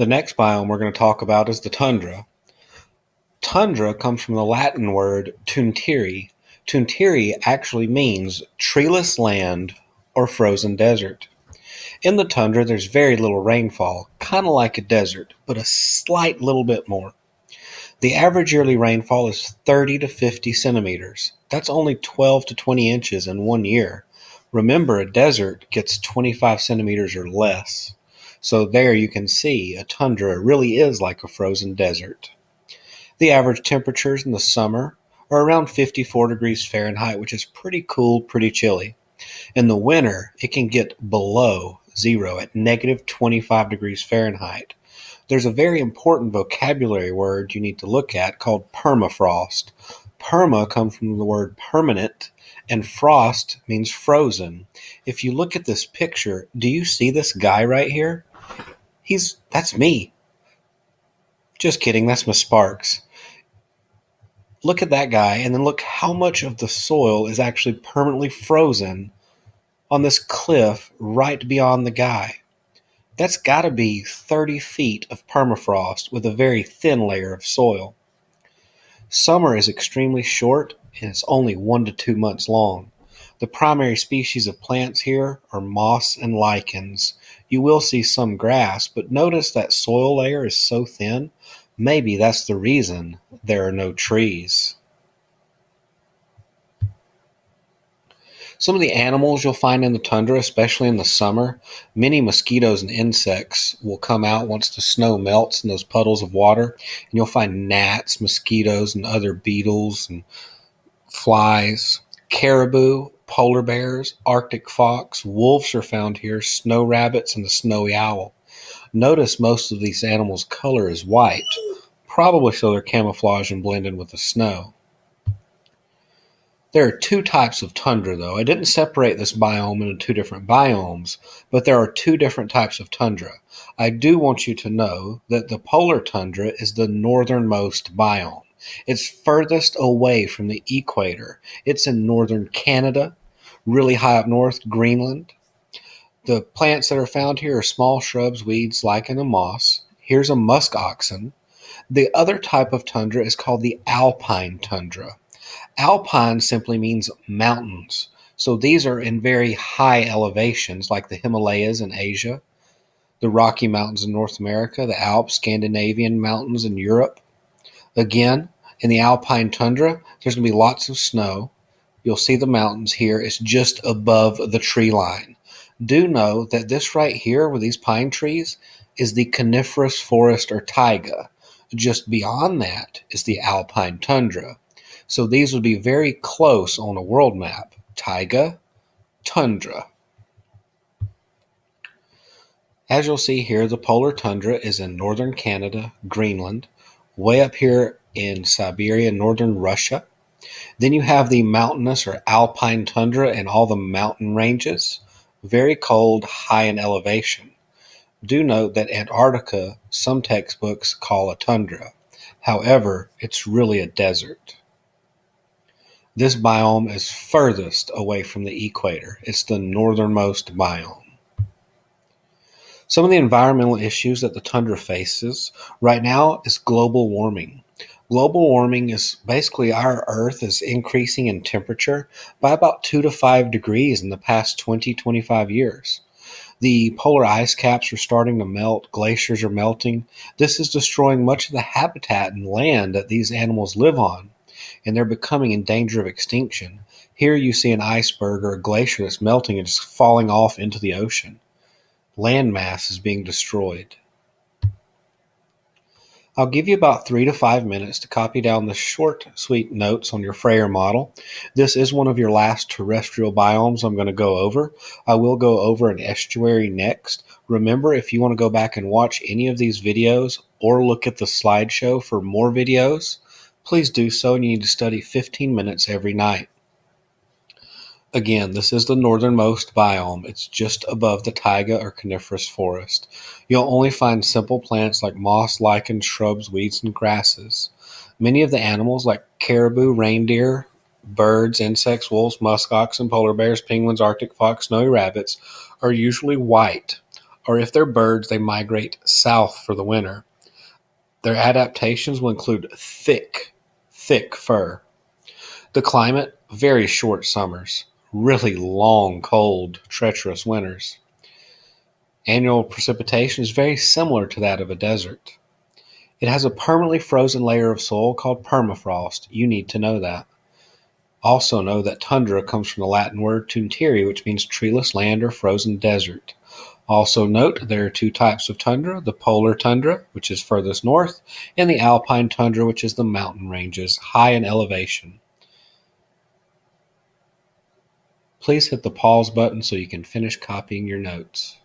The next biome we're going to talk about is the tundra. Tundra comes from the Latin word tuntiri. Tuntiri actually means treeless land or frozen desert. In the tundra, there's very little rainfall, kind of like a desert, but a slight little bit more. The average yearly rainfall is 30 to 50 centimeters. That's only 12 to 20 inches in 1 year. Remember, a desert gets 25 centimeters or less. So there you can see a tundra really is like a frozen desert. The average temperatures in the summer are around 54 degrees Fahrenheit, which is pretty cool, pretty chilly. In the winter, it can get below zero at negative 25 degrees Fahrenheit. There's a very important vocabulary word you need to look at called permafrost. Perma comes from the word permanent, and frost means frozen. If you look at this picture, do you see this guy right here? That's me. Just kidding, that's Miss Sparks. Look at that guy, and then look how much of the soil is actually permanently frozen on this cliff right beyond the guy. That's got to be 30 feet of permafrost with a very thin layer of soil. Summer is extremely short and it's only 1 to 2 months long. The primary species of plants here are moss and lichens. You will see some grass, but notice that soil layer is so thin, maybe that's the reason there are no trees. Some of the animals you'll find in the tundra, especially in the summer, many mosquitoes and insects will come out once the snow melts in those puddles of water, and you'll find gnats, mosquitoes, and other beetles and flies. Caribou, polar bears, Arctic fox, wolves are found here, snow rabbits, and the snowy owl. Notice most of these animals' color is white, probably so they're camouflaged and blend in with the snow. There are two types of tundra, though. I didn't separate this biome into two different biomes, but there are two different types of tundra. I do want you to know that the polar tundra is the northernmost biome. It's furthest away from the equator. It's in northern Canada, really high up north, Greenland. The plants that are found here are small shrubs, weeds, lichen, and moss. Here's a musk oxen. The other type of tundra is called the alpine tundra. Alpine simply means mountains. So these are in very high elevations like the Himalayas in Asia, the Rocky Mountains in North America, the Alps, Scandinavian mountains in Europe. Again, in the alpine tundra, there's going to be lots of snow. You'll see the mountains here. It's just above the tree line. Do know that this right here with these pine trees is the coniferous forest or taiga. Just beyond that is the alpine tundra. So these would be very close on a world map. Taiga, tundra. As you'll see here, the polar tundra is in northern Canada, Greenland, way up here in Siberia, northern Russia. Then you have the mountainous or alpine tundra and all the mountain ranges. Very cold, high in elevation. Do note that Antarctica, some textbooks call a tundra. However, it's really a desert. This biome is furthest away from the equator. It's the northernmost biome. Some of the environmental issues that the tundra faces right now is global warming. Global warming is basically our Earth is increasing in temperature by about 2 to 5 degrees in the past 20-25 years. The polar ice caps are starting to melt, glaciers are melting. This is destroying much of the habitat and land that these animals live on, and they're becoming in danger of extinction. Here you see an iceberg or a glacier that's melting and just falling off into the ocean. Land mass is being destroyed. I'll give you about 3 to 5 minutes to copy down the short, sweet notes on your Freyer model. This is one of your last terrestrial biomes I'm going to go over. I will go over an estuary next. Remember, if you want to go back and watch any of these videos or look at the slideshow for more videos, please do so, and you need to study 15 minutes every night. Again, this is the northernmost biome. It's just above the taiga or coniferous forest. You'll only find simple plants like moss, lichens, shrubs, weeds, and grasses. Many of the animals like caribou, reindeer, birds, insects, wolves, musk oxen, polar bears, penguins, Arctic fox, snowy rabbits are usually white. or if they're birds, they migrate south for the winter. Their adaptations will include thick fur. The climate, very short summers, really long, cold, treacherous winters. Annual precipitation is very similar to that of a desert. It has a permanently frozen layer of soil called permafrost. You need to know that. Also know that tundra comes from the Latin word tundere, which means treeless land or frozen desert. Also note there are two types of tundra, the polar tundra, which is furthest north, and the alpine tundra, which is the mountain ranges, high in elevation. Please hit the pause button so you can finish copying your notes.